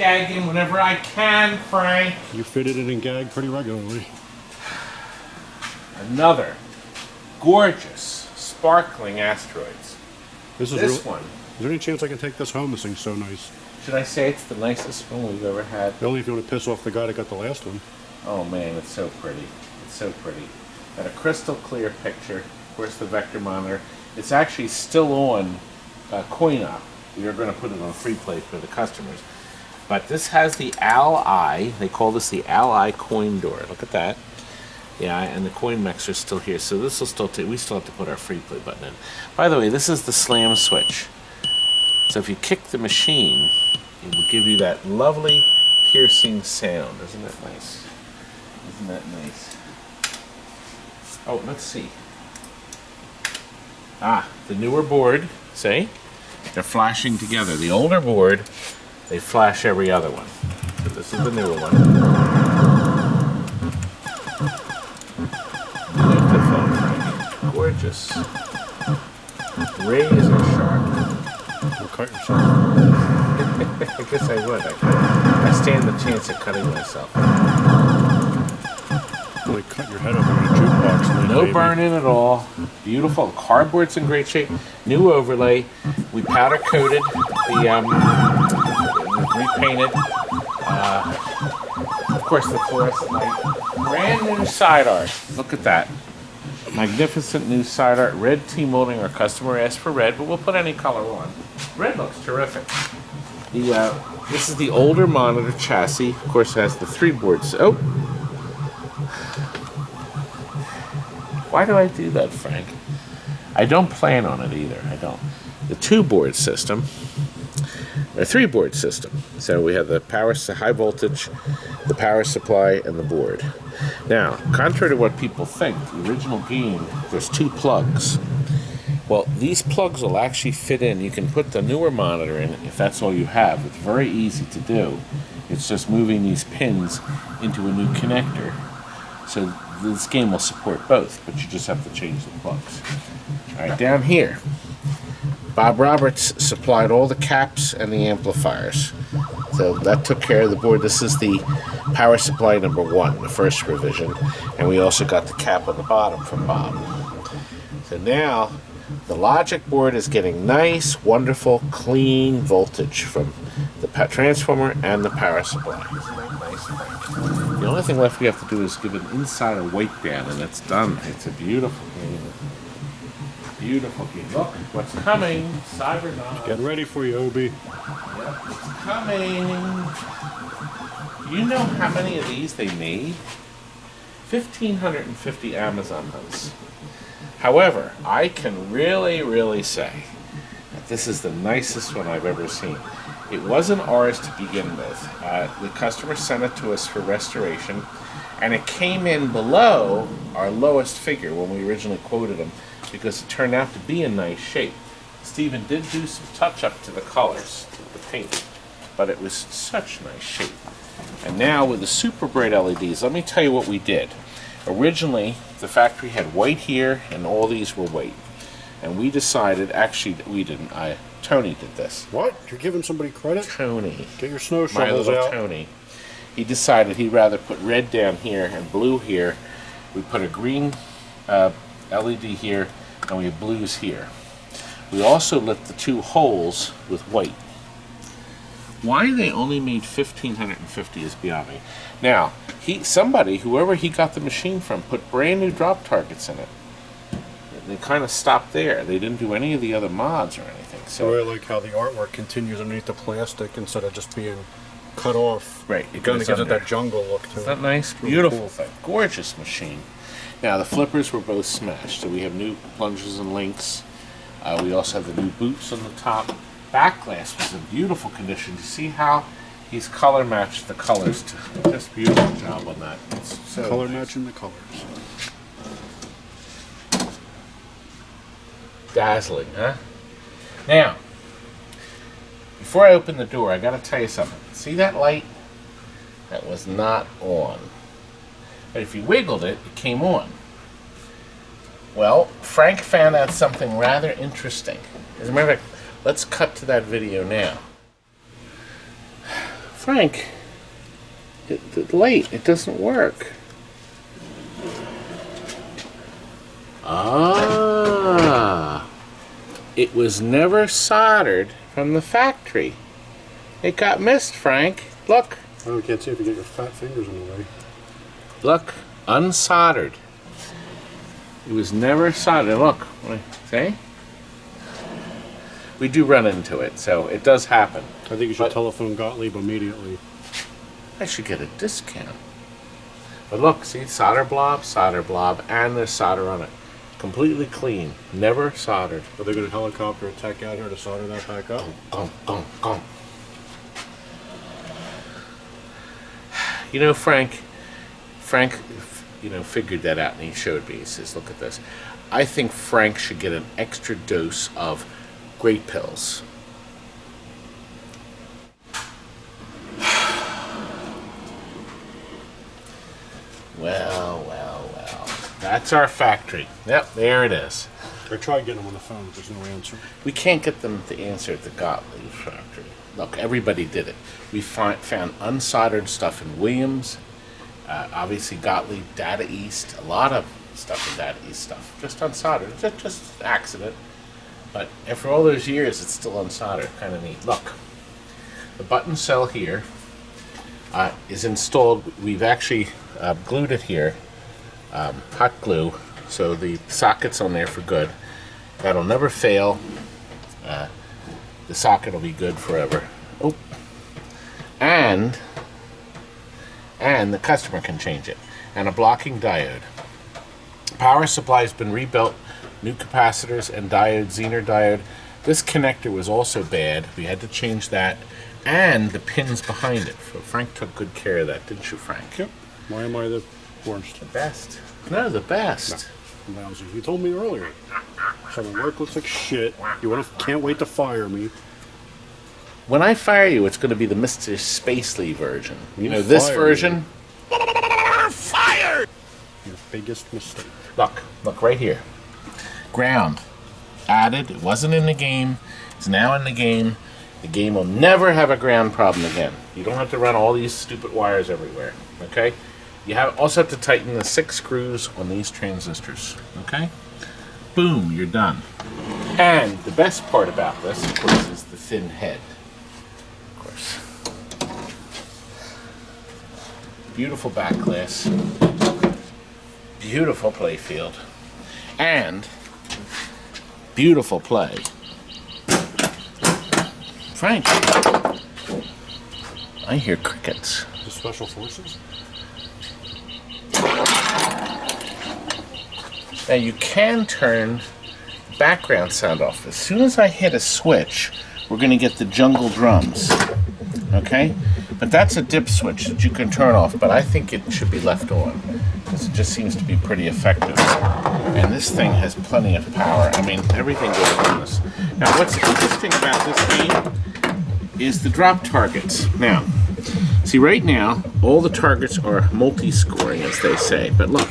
gag him whenever I can, Frank. You fitted it and gagged pretty regularly. Another gorgeous, sparkling Asteroids. This one. Is there any chance I can take this home? This thing's so nice. Should I say it's the nicest one we've ever had? Only if you want to piss off the guy that got the last one. Oh man, it's so pretty. It's so pretty. Got a crystal clear picture. Of course, the vector monitor. It's actually still on coin-op. We are going to put it on free play for the customers. But this has the Ally. They call this the Ally coin door. Look at that. Yeah, and the coin mixer is still here. So this will still take. We still have to put our free play button in. By the way, this is the slam switch. So if you kick the machine, it will give you that lovely piercing sound. Isn't that nice? Isn't that nice? Oh, let's see. Ah, the newer board, see? They're flashing together. The older board, they flash every other one. So this is the newer one. Beautiful, gorgeous. Razor sharp. You'll cut yourself. I guess I would. I stand the chance of cutting myself. Really cut your head open in a jukebox. No burn-in at all. Beautiful. Cardboard's in great shape. New overlay. We powder coated the repainted. Of course, the fluorescent light. Brand new side art. Look at that. Magnificent new side art. Red T-molding. Our customer asked for red, but we'll put any color on. Red looks terrific. This is the older monitor chassis. Of course, it has the 3 boards. Oh. Why do I do that, Frank? I don't plan on it either. I don't. The 2-board system, a 3-board system. So we have the power, high voltage, the power supply, and the board. Now, contrary to what people think, the original game, there's 2 plugs. Well, these plugs will actually fit in. You can put the newer monitor in if that's all you have. It's very easy to do. It's just moving these pins into a new connector. So this game will support both, but you just have to change the plugs. All right, down here, Bob Roberts supplied all the caps and the amplifiers. So that took care of the board. This is the power supply number 1, the first revision. And we also got the cap on the bottom from Bob. So now, the logic board is getting nice, wonderful, clean voltage from the transformer and the power supply. Isn't that nice? The only thing left we have to do is give an insider weight down, and it's done. It's a beautiful game. Beautiful game. Look what's coming. Cyberknife. Getting ready for you, Obi. Yep, it's coming. You know how many of these they made? 1,550 Amazon hunts. However, I can really say that this is the nicest one I've ever seen. It wasn't ours to begin with. The customer sent it to us for restoration, and it came in below our lowest figure when we originally quoted them because it turned out to be in nice shape. Stephen did do some touch-up to the colors, the paint, but it was such nice shape. And now with the super bright LEDs, let me tell you what we did. Originally, the factory had white here, and all these were white. And we decided, actually, we didn't. Tony did this. What? You're giving somebody credit? Tony. Get your snow My shovels little out. Tony. He decided he'd rather put red down here and blue here. We put a green LED here, and we have blues here. We also lit the 2 holes with white. Why they only made 1,550 is beyond me. Now, whoever he got the machine from, put brand new drop targets in it. They kind of stopped there. They didn't do any of the other mods or anything. So I like how the artwork continues underneath the plastic instead of just being cut off. Right, It kind of gives it that jungle look to it. Isn't that nice? Beautiful thing. Gorgeous machine. Now, the flippers were both smashed, so we have new plungers and links. We also have the new boots on the top. Back glass was in beautiful condition. You see how he's color matched the colors? Just beautiful job on that. It's so Color nice. matching the colors. Dazzling, huh? Now, before I open the door, I got to tell you something. See that light? That was not on. But if you wiggled it, it came on. Well, Frank found out something rather interesting. As a matter of fact, let's cut to that video now. Frank, it's late. It doesn't work. Ah. It was never soldered from the factory. It got missed, Frank. Look. Oh, I can't see if you get your fat fingers in the way. Look. Unsoldered. It was never soldered. Look. See? We do run into it, so it does happen. I think you should telephone Gottlieb immediately. I should get a discount. But look, see, solder blob, and there's solder on it. Completely clean, never soldered. Are they going to helicopter a tech out here to solder that back up? Gong. You know, Frank, figured that out, and he showed me. He says, look at this. I think Frank should get an extra dose of great pills. Well. That's our factory. Yep, there it is. I tried getting them on the phone, but there's no answer. We can't get them to answer at the Gottlieb factory. Look, everybody did it. We found unsoldered stuff in Williams. Obviously, Gottlieb, Data East, a lot of stuff in Data East stuff. Just unsoldered. Just accident. But after all those years, it's still unsoldered. Kind of neat. Look, the button cell here is installed. We've actually glued it here. Hot glue, so the socket's on there for good. That'll never fail. The socket will be good forever. Oh, and the customer can change it. And a blocking diode. Power supply has been rebuilt. New capacitors and diode, Zener diode. This connector was also bad. We had to change that, and the pins behind it. So Frank took good care of that, didn't you, Frank? Yep. Why am I the worst? The best. No, the best. No. Lousy. You told me earlier. So my work looks like shit. Can't wait to fire me. When I fire you, it's going to be the Mr. Spacely version. You know, this version. Fired! Your biggest mistake. Look right here. Ground. Added. It wasn't in the game. It's now in the game. The game will never have a ground problem again. You don't have to run all these stupid wires everywhere. Okay? You also have to tighten the 6 screws on these transistors. Okay? Boom, you're done. And the best part about this, of course, is the thin head. Of course. Beautiful back glass. Beautiful play field. And beautiful play. Frank, I hear crickets. The Special Forces? Now you can turn background sound off. As soon as I hit a switch, we're going to get the jungle drums. Okay? But that's a dip switch that you can turn off, but I think it should be left on because it just seems to be pretty effective. And this thing has plenty of power. I mean, everything goes on this. Now, what's interesting about this game is the drop targets. Now, see, right now, all the targets are multi-scoring, as they say. But look,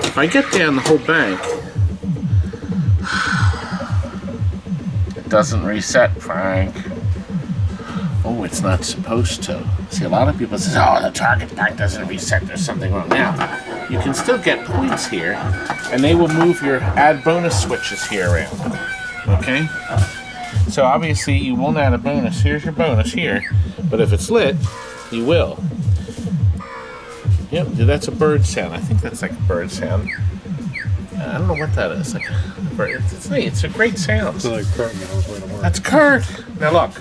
if I get down the whole bank, it doesn't reset, Frank. Oh, it's not supposed to. See, a lot of people say, oh, the target bank doesn't reset, there's something wrong. Now, you can still get points here, and they will move your add bonus switches here around. Okay? So obviously, you won't add a bonus. Here's your bonus here. But if it's lit, you will. Yep, that's a bird sound. I think that's like a bird sound. I don't know what that is. Like a bird. It's neat. It's a great sound. It's like Kurt. That's Kurt. Now look,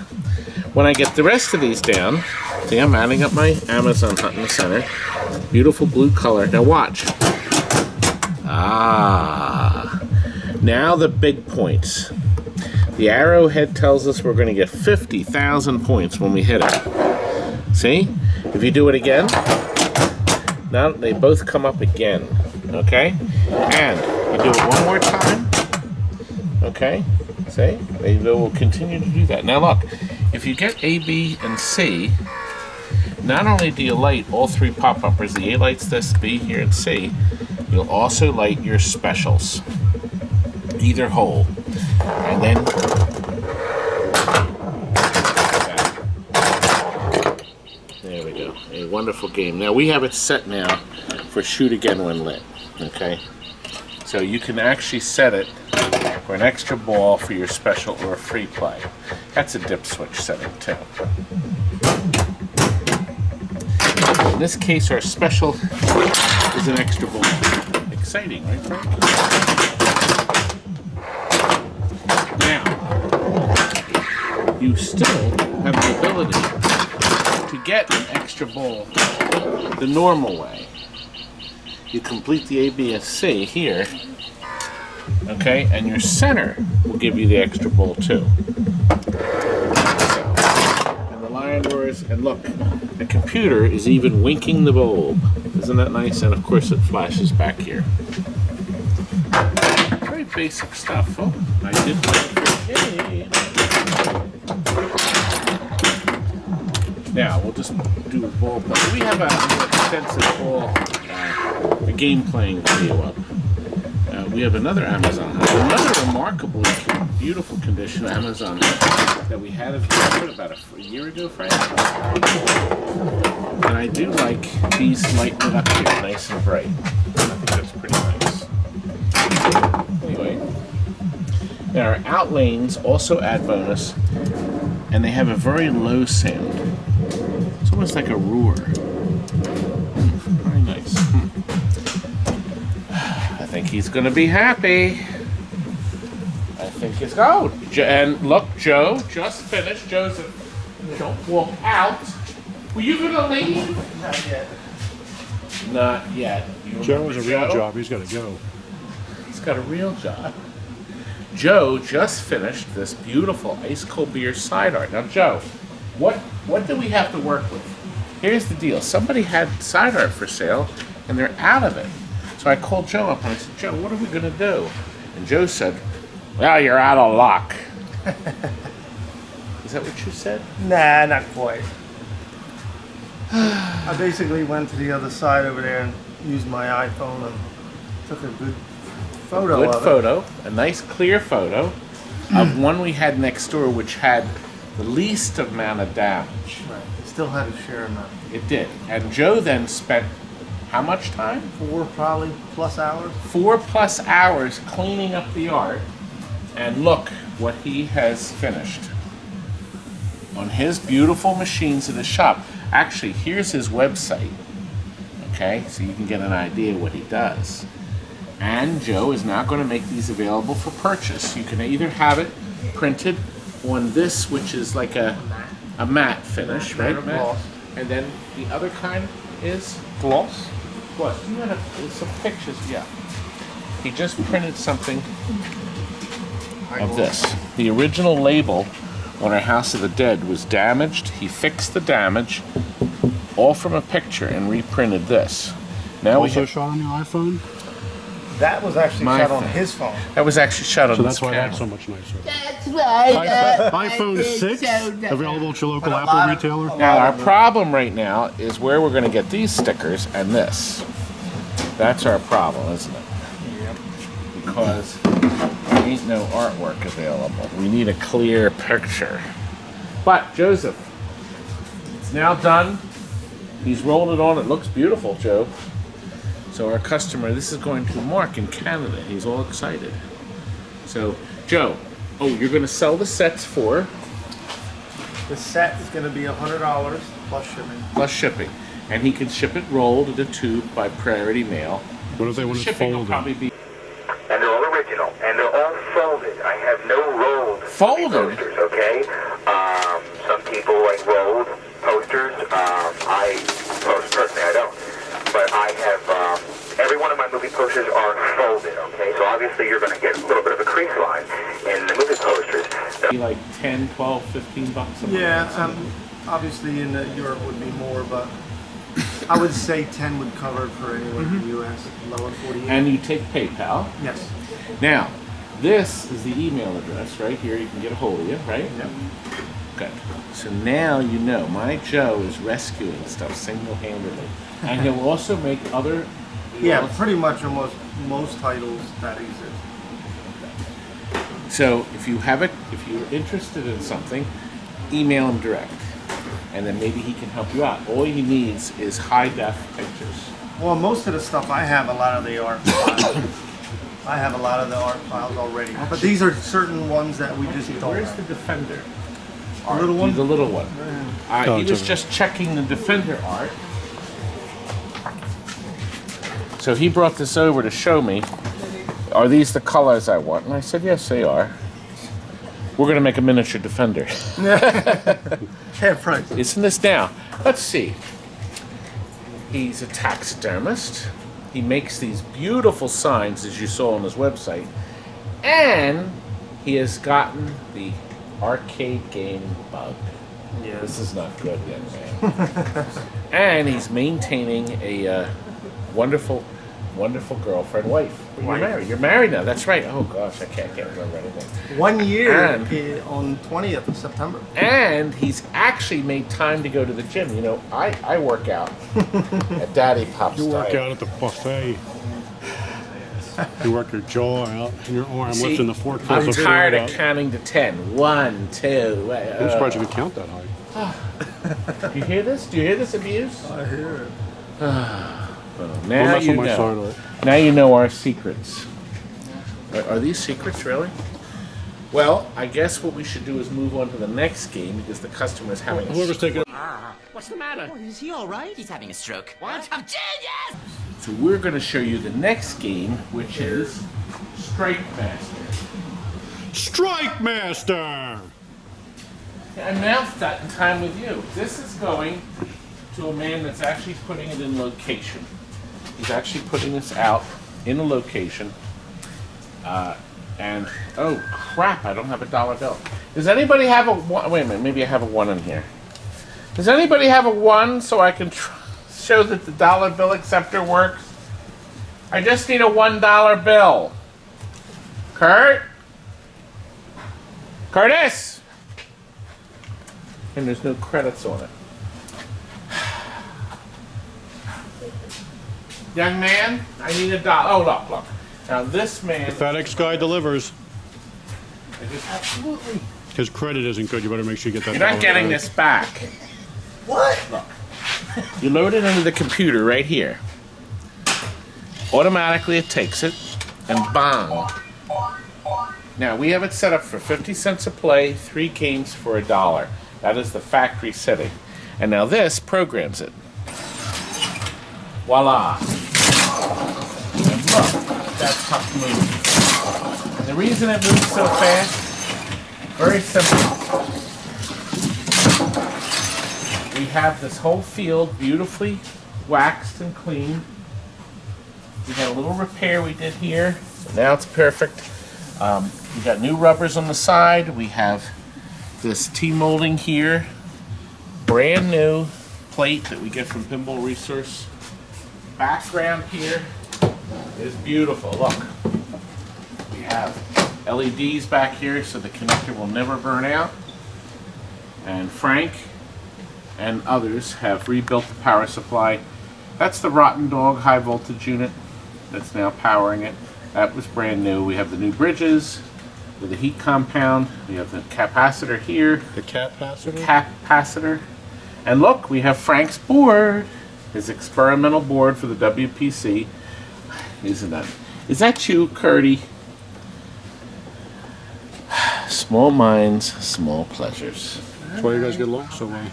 when I get the rest of these down, see, I'm adding up my Amazon Hut in the center. Beautiful blue color. Now watch. Ah. Now the big points. The arrowhead tells us we're going to get 50,000 points when we hit it. See? If you do it again, now they both come up again. Okay? And you do it one more time. Okay? See? They will continue to do that. Now look, if you get A, B, and C, not only do you light all 3 pop-uppers, the A lights this, B here, and C, you'll also light your specials. Either hole. And then wonderful game. Now we have it set now for shoot again when lit. Okay, so you can actually set it for an extra ball for your special or free play. That's a dip switch setting too. In this case, our special is an extra ball. Exciting, right, Frank? Now, you still have the ability to get an extra ball the normal way. You complete the ABS-C here, okay, and your center will give you the extra ball too. And the lion roars, and look, the computer is even winking the bulb. Isn't that nice? And of course it flashes back here. Very basic stuff. Oh, I did Now we'll just do a ball play. We have an extensive ball, a game playing video up. We have another Amazon hut, another remarkably beautiful condition Amazon hut that we had about a year ago, Frank. And I do like these lighting it up here, nice and bright. I think that's pretty nice. Anyway, now our out lanes also add bonus, and they have a very low sound. It's almost like a roar. Very nice. I think he's going to be happy. I think he's going. And look, Joe just finished. Joseph, don't walk out. Were you going to leave? Not yet. Not yet. Joe has a real job. He's got to go. He's got a real job. Joe just finished this beautiful ice cold beer side art. Now, Joe, what do we have to work with? Here's the deal. Somebody had side art for sale, and they're out of it. So I called Joe up and I said, Joe, what are we going to do? And Joe said, well, you're out of luck. Is that what you said? Nah, not quite. I basically went to the other side over there and used my iPhone and took a good photo Good of photo, a nice clear photo of one we had next door, which had the least amount of damage. it. Right. Still had a share amount. It did. And Joe then spent how much time? 4 probably plus hours. 4+ hours cleaning up the art. And look what he has finished on his beautiful machines in his shop. Actually, here's his website. Okay, so you can get an idea what he does. And Joe is now going to make these available for purchase. You can either have it printed on this, which is like a matte finish, right? Matte gloss. And then the other kind is Gloss. gloss. You had some pictures, yeah. He just printed something of this. The original label on our House of the Dead was damaged. He fixed the damage, all from a picture, and reprinted this. Now we Also have, shot on your iPhone? That was actually My shot on phone. his phone. that was actually shot on So this that's why camera. that's so much nicer. That's right. iPhone 6 available at your local But a Apple lot of- retailer. Now our problem right now is where we're going to get these stickers and this. That's our problem, isn't it? Yep. Because there ain't no artwork available. We need a clear picture. But Joseph, it's now done. He's rolled it on. It looks beautiful, Joe. So our customer, this is going to Mark in Canada. He's all excited. So Joe, oh, you're going to sell the sets for The set is going to be $100 plus shipping. plus shipping, and he can ship it rolled in a tube by priority mail. What if they want it Shipping will folded? probably be And they're all original, and they're all folded. I have no rolled Folded? posters, okay? Some people like rolled posters. Personally, I don't. But I have, every one of my movie posters are folded, okay? So obviously you're going to get a little bit of a crease line in the movie posters. be like 10, 12, 15 bucks. something Yeah, like that. obviously in Europe would be more, but I would say 10 would cover it for anywhere in the U.S. Lower 48. And you take PayPal. Yes. Now, this is the email address right here. You can get a hold of you, right? Yep. Good. So now you know my Joe is rescuing stuff single-handedly, and he'll also make other. Yeah, pretty much almost most titles that exist. So if you have it, if you're interested in something, email him direct. and then maybe he can help you out. All he needs is high-def pictures. Well, most of the stuff I have a lot of the art files. I have a lot of the art files already, but these are certain ones that we just don't. Where's have. the Defender? The little one? The little one. Oh, He it's was over just checking the Defender art. So he brought this over to show me, are these the colors I want? And I said, yes, they are. We're going to make a miniature Defender. Half price. Isn't this now? Let's see. He's a taxidermist. He makes these beautiful signs, as you saw on his website. And he has gotten the arcade game bug. Yeah. This is not good, young man. And he's maintaining a wonderful, wonderful girlfriend, wife. You're married. You're married now. That's right. Oh gosh, I can't remember anything. 1 year And- on 20th of September. And he's actually made time to go to the gym. You know, I work out at Daddy Pop's You work diet. out at the buffet. You work your jaw out and your arm See, lifting the fork. I'm fills the tired food of out. counting to 10. 1, 2. I'm surprised you could count that high. Do you hear this? Do you hear this abuse? I hear it. Don't Now mess you with my know. starlight. Now you know our secrets. Are these secrets, really? Well, I guess what we should do is move on to the next game because the customer is having Whoever's taking it. What's the matter? Is he all right? He's having a stroke. What? I'm genius! So we're going to show you the next game, which is Strike Master. Strike Master! I announced that in time with you. This is going to a man that's actually putting it in location. He's actually putting this out in a location. And, oh crap, I don't have a dollar bill. Does anybody have a one? Wait a minute, maybe I have a one in here. Does anybody have a one so I can show that the dollar bill acceptor works? I just need a $1 bill. Kurt? Curtis? And there's no credits on it. Young man, I need a dollar. Oh, look. Now this man. FedEx guy delivers. Absolutely. His credit isn't good. You better make sure you get that. You're not dollar getting back. this back. What? You load it into the computer right here. Automatically it takes it and bang. Now we have it set up for 50 cents a play, 3 games for $1. That is the factory setting. And now this programs it. Voila. And look, that's tough moving. And the reason it moves so fast, very simple. We have this whole field beautifully waxed and clean. We had a little repair we did here. So now it's perfect. We got new rubbers on the side. We have this T-molding here. Brand new plate that we get from Pinball Resource. Background here is beautiful. Look, we have LEDs back here so the connector will never burn out. And Frank and others have rebuilt the power supply. That's the Rotten Dog high voltage unit that's now powering it. That was brand new. We have the new bridges with the heat compound. We have the capacitor here. The capacitor. Capacitor. And look, we have Frank's board. His experimental board for the WPC. Is that you, Curdy? Small minds, small pleasures. That's why you guys get along so well.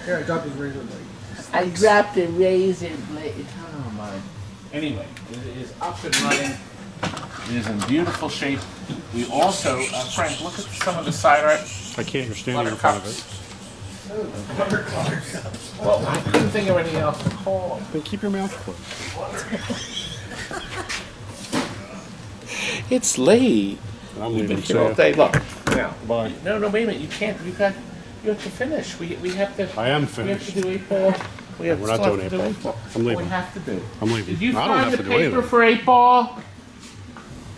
Here, I dropped his razor blade. I dropped the razor blade. Oh my. Anyway, it is up and running. It is in beautiful shape. We also, Frank, look at some of the side art. I can't. You're standing in front of it. Well, I couldn't think of anything else to call them. Then keep your mouth closed. It's late. I'm We've been leaving. here all day. Look, now. Bye. No, wait a minute. You can't. You have to finish. We have to. I am We have to finished. do 8 ball. We have We're not still doing have to do 8 8 ball. I'm leaving. We have to do. I'm leaving. Did you I don't find have the to do paper anything. for 8 ball?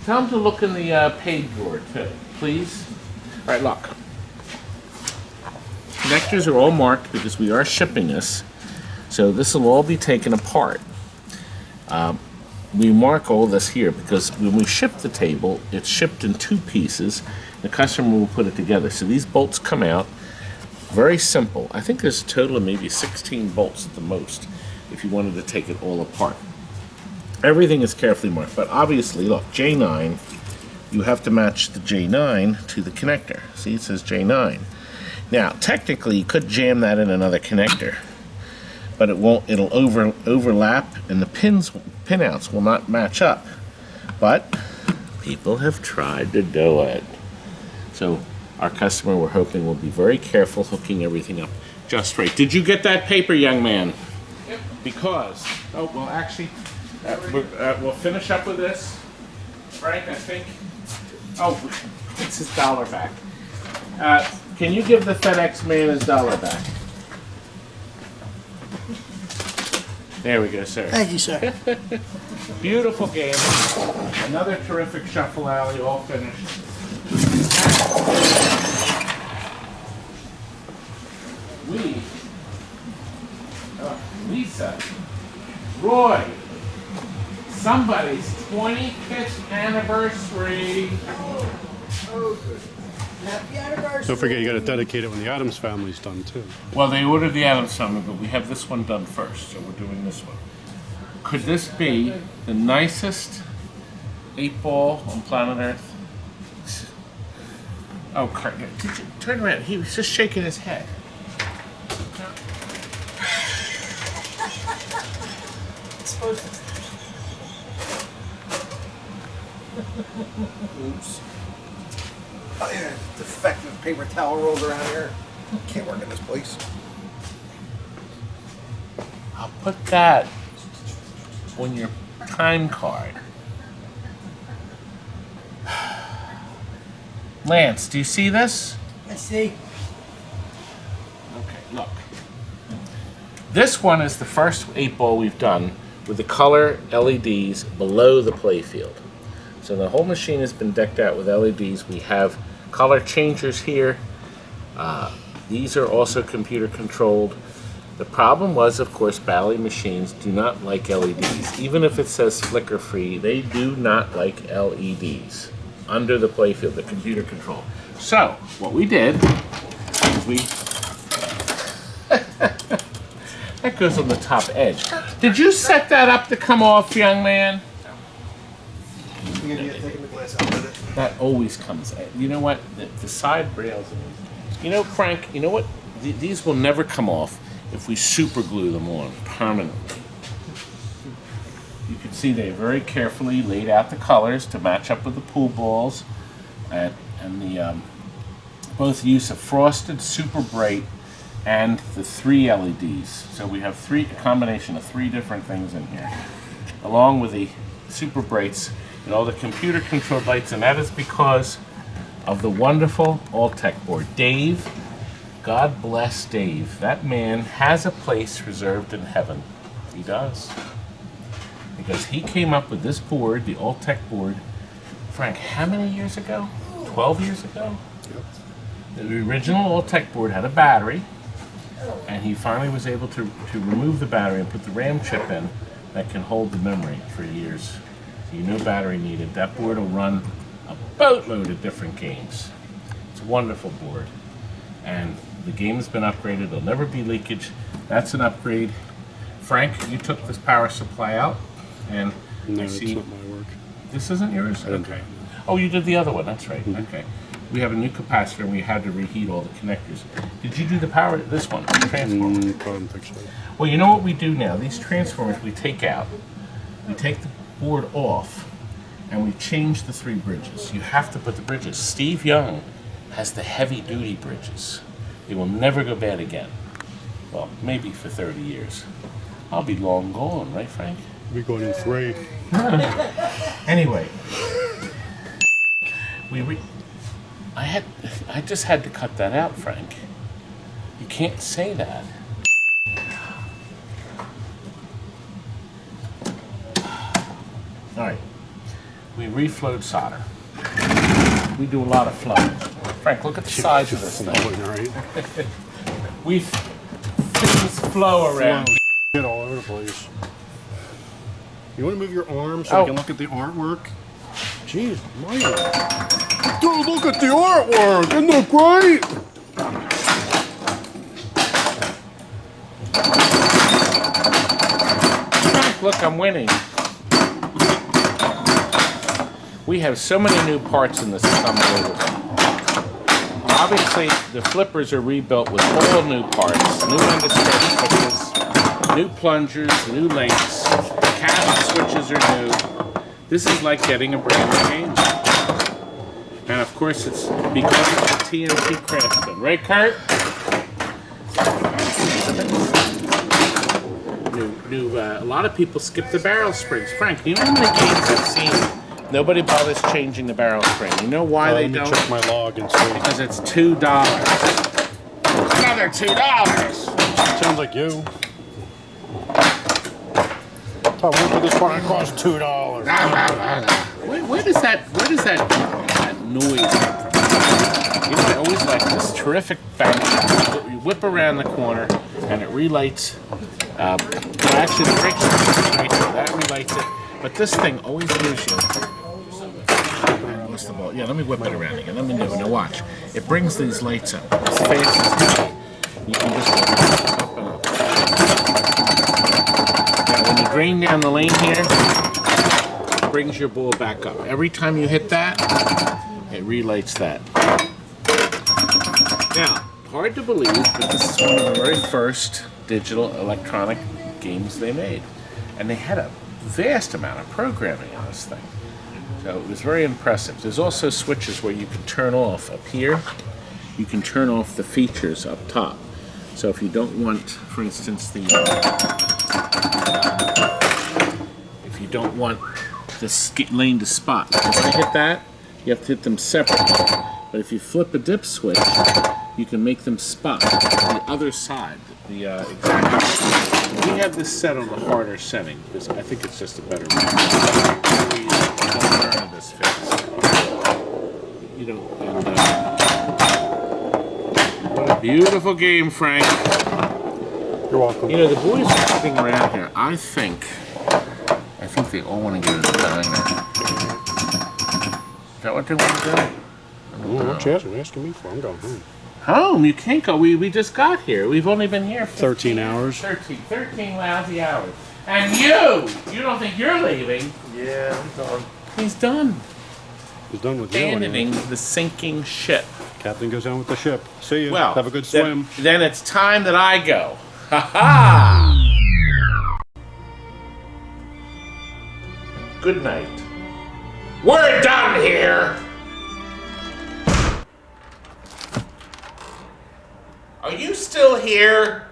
Tell them to look in the page drawer too, please. All right, look. Connectors are all marked because we are shipping this, so this will all be taken apart. We mark all this here because when we ship the table, it's shipped in 2 pieces. The customer will put it together. So these bolts come out. Very simple. I think there's a total of maybe 16 bolts at the most if you wanted to take it all apart. Everything is carefully marked, but obviously, look, J9, you have to match the J9 to the connector. See, it says J9. Now, technically, you could jam that in another connector, but it won't. It'll overlap, and the pinouts will not match up. But people have tried to do it. So our customer, we're hoping, will be very careful hooking everything up just right. Did you get that paper, young man? Yep. Because, oh, well, actually, we'll finish up with this. Frank, I think. Oh, it's his dollar back. Can you give the FedEx man his dollar back? There we go, sir. Thank you, sir. Beautiful game. Another terrific Shuffle Alley, all finished. Lisa, Roy, somebody's 25th anniversary. Happy anniversary. Don't forget, you got to dedicate it when the Addams family's done too. Well, they ordered the Addams Family, but we have this one done first, so we're doing this one. Could this be the nicest 8-ball on planet Earth? Oh, Kurt, did you turn around? He was just shaking his head. Oops. Oh, yeah, defective paper towel rolls around here. Can't work in this place. I'll put that on your time card. Lance, do you see this? I see. Okay, look. This one is the first 8-ball we've done with the color LEDs below the playfield. So the whole machine has been decked out with LEDs. We have color changers here. These are also computer controlled. The problem was, of course, Bally machines do not like LEDs. Even if it says flicker free, they do not like LEDs under the playfield, the computer control. So what we did is we that goes on the top edge. Did you set that up to come off, young man? That always comes. You know what? The side rails. You know, Frank. You know what? These will never come off if we super glue them on permanently. You can see they very carefully laid out the colors to match up with the pool balls, and the both use of frosted, super bright, and the 3 LEDs. So we have a combination of 3 different things in here, along with the super brights and all the computer controlled lights, and that is because of the wonderful All-Tech board. Dave, God bless Dave. That man has a place reserved in heaven. He does. Because he came up with this board, the All-Tech board, Frank, how many years ago? 12 years ago? Yep. The original All-Tech board had a battery, and he finally was able to remove the battery and put the RAM chip in that can hold the memory for years. So no battery needed. That board will run a boatload of different games. It's a wonderful board. And the game's been upgraded. There'll never be leakage. That's an upgrade. Frank, you took this power supply out, and No, I it's see not my work. this isn't yours? I didn't do Okay. it. Oh, you did the other one. That's right. Okay. We have a new capacitor, and we had to reheat all the connectors. Did you do the power to this one, the transformer? I don't think so. Well, you know what we do now? These transformers we take out. We take the board off, and we change the 3 bridges. You have to put the bridges. Steve Young has the heavy-duty bridges. They will never go bad again. Well, maybe for 30 years. I'll be long gone, right, Frank? We're going in 3. Anyway, I just had to cut that out, Frank. You can't say that. All right, we reflowed solder. We do a lot of flow. Frank, look at the size of this thing. All right. We fit this flow around. Get all over the place. You want to move your arm so we can look at the artwork? Jeez, Mike. Dude, look at the artwork! Isn't that great? look, I'm winning. We have so many new parts in this, it's unbelievable. Obviously, the flippers are rebuilt with all new parts, new understate switches, new plungers, new links, cabinet switches are new. This is like getting a brand new game. And of course, it's because of the TNT Craftsman. Right, Kurt? A lot of people skip the barrel springs. Frank, you know how many games I've seen? Nobody bothers changing the barrel spring. You know why they don't? Check my log and see. Because it's $2. Another $2. Sounds like you. I went for this one. It cost $2. Where does that noise? You know, I always like this terrific bang. You whip around the corner, and it relights. Actually, the brake system right there, that relights it. But this thing always gives you. Yeah, let me whip it around again. Let me know. Now watch. It brings these lights up as fast as you can just up and up. Now, when you drain down the lane here, it brings your ball back up. Every time you hit that, it relights that. Now, hard to believe, but this is one of the very first digital electronic games they made. And they had a vast amount of programming in this thing. So it was very impressive. There's also switches where you can turn off up here. You can turn off the features up top. So if you don't want, for instance, if you don't want the lane to spot, if I hit that, you have to hit them separately. But if you flip a dip switch, you can make them spot the other side. The exact. We have this set on the harder setting because I think it's just a better way. This fix. You know, what a beautiful game, Frank. You're welcome. You know, the boys are sitting around here. I think they all want to get in the diner. Is that what they want to do? What you asking me for? I'm going home. Home? You can't go. We just got here. We've only been here 13 hours. 13 lousy hours. And you don't think you're leaving? Yeah, I'm done. He's done. He's done with you. Abandoning the sinking ship. Captain goes down with the ship. See you. Well, have a good swim. Then it's time that I go. Ha ha! Good night. We're done here! Are you still here?